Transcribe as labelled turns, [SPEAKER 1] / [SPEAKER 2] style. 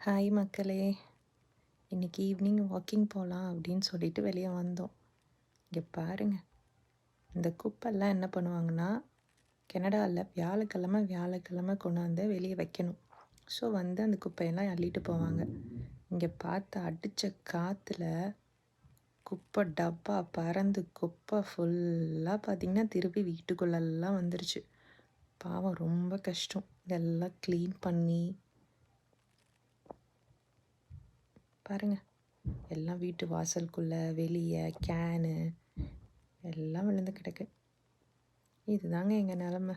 [SPEAKER 1] Hi மக்களே! இன்னைக்கு evening walking போகலாம் அப்படின்னு சொல்லிட்டு வெளியே வந்தோம். இங்கே பாருங்க, இந்த குப்பெல்லாம் என்ன பண்ணுவாங்கன்னா, கனடாவில் வியாழக்கிழமை வியாழக்கிழமை கொண்டாந்து வெளியே வைக்கணும். ஸோ அந்த குப்பையெல்லாம் அள்ளிட்டு போவாங்க. இங்கே பார்த்து அடித்த காற்றுல குப்பை டப்பா பறந்து குப்பை ஃபுல்லாக பார்த்திங்கன்னா திருப்பி வீட்டுக்குள்ளெல்லாம் வந்துருச்சு. பாவம், ரொம்ப கஷ்டம். இதெல்லாம் க்ளீன் பண்ணி பாருங்க, எல்லாம் வீட்டு வாசலுக்குள்ளே வெளியே கேனு எல்லாம் விழுந்து கிடக்கு. இதுதாங்க எங்கள் நிலமை.